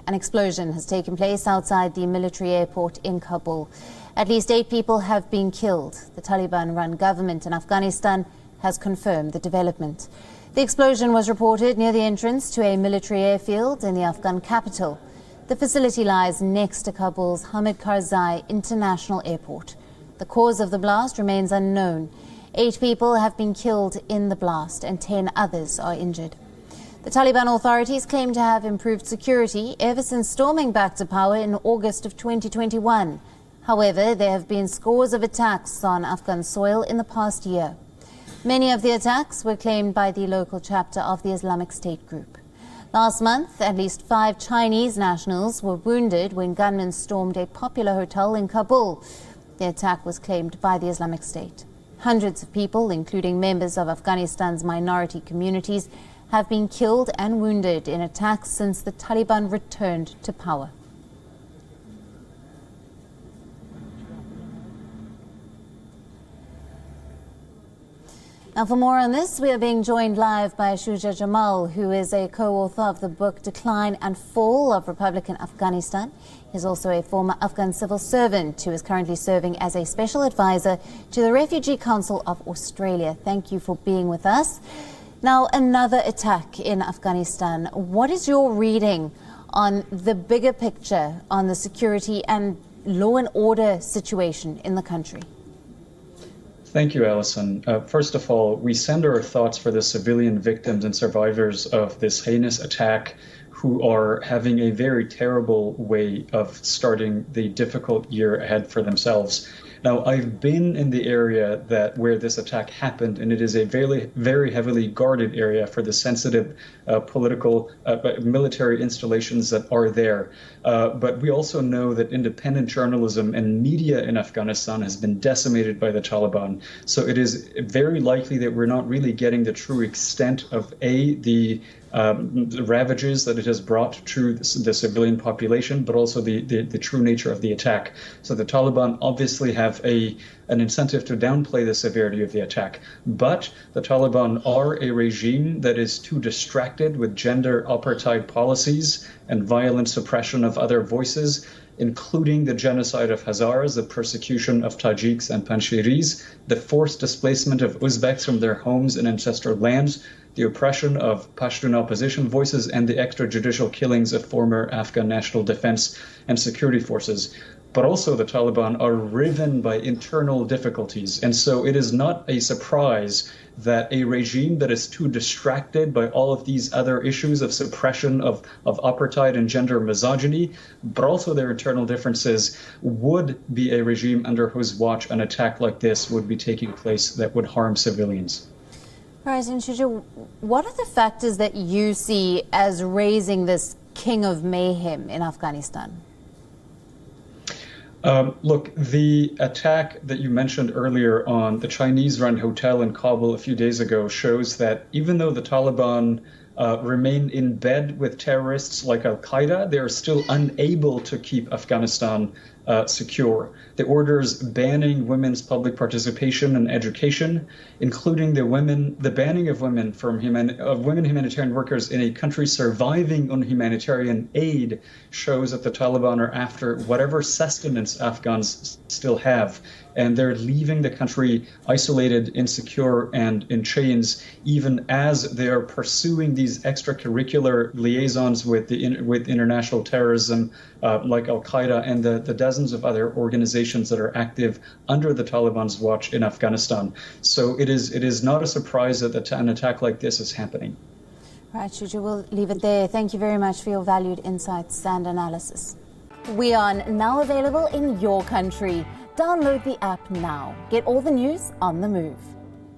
An explosion has taken place outside the military airport in Kabul. At least 8 people have been killed. The Taliban-run government in Afghanistan has confirmed the development. The explosion was reported near the entrance to a military airfield in the Afghan capital. The facility lies next to Kabul's Hamid Karzai International Airport. The cause of the blast remains unknown. 8 people have been killed in the blast and 10 others are injured. The Taliban authorities claim to have improved security ever since storming back to power in August of 2021. However, there have been scores of attacks on Afghan soil in the past year. Many of the attacks were claimed by the local chapter of the Islamic State group. Last month, at least 5 Chinese nationals were wounded when gunmen stormed a popular hotel in Kabul. The attack was claimed by the Islamic State. Hundreds of people, including members of Afghanistan's minority communities, have been killed and wounded in attacks since the Taliban returned to power. Now, for more on this, we are being joined live by Shuja Jamal, who is a co-author of the book Decline and Fall of Republican Afghanistan. He's also a former Afghan civil servant who is currently serving as a special advisor to the Refugee Council of Australia. Thank you for being with us. Now, another attack in Afghanistan. What is your reading on the bigger picture on the security and law and order situation in the country? Thank you, Alison. First of all, we send our thoughts for the civilian victims and survivors of this heinous attack who are having a very terrible way of starting the difficult year ahead for themselves. Now, I've been in the area where this attack happened, and it is a very, very heavily guarded area for the sensitive political military installations that are there. But we also know that independent journalism and media in Afghanistan has been decimated by the Taliban. So it is very likely that we're not really getting the true extent of the ravages that it has brought to the civilian population, but also the true nature of the attack. So the Taliban obviously have an incentive to downplay the severity of the attack. But the Taliban are a regime that is too distracted with gender apartheid policies and violent suppression of other voices, including the genocide of Hazaras, the persecution of Tajiks and Panjshiris, the forced displacement of Uzbeks from their homes and ancestral lands, the oppression of Pashtun opposition voices, and the extrajudicial killings of former Afghan National Defense and Security Forces. But also the Taliban are riven by internal difficulties. And so it is not a surprise that a regime that is too distracted by all of these other issues of suppression of apartheid and gender misogyny, but also their internal differences, would be a regime under whose watch an attack like this would be taking place that would harm civilians. All right, and Shuja, what are the factors that you see as raising this king of mayhem in Afghanistan? Look, the attack that you mentioned earlier on the Chinese-run hotel in Kabul a few days ago shows that even though the Taliban remain in bed with terrorists like al-Qaeda, they are still unable to keep Afghanistan secure. The orders banning women's public participation in education, including the banning of women humanitarian workers in a country surviving on humanitarian aid, shows that the Taliban are after whatever sustenance Afghans still have. And they're leaving the country isolated, insecure, and in chains, even as they are pursuing these extracurricular liaisons with international terrorism, like al-Qaeda and the dozens of other organizations that are active under the Taliban's watch in Afghanistan. So it is not a surprise that an attack like this is happening. Right, Shuja, we'll leave it there. Thank you very much for your valued insights and analysis. WION, now available in your country. Download the app now. Get all the news on the move.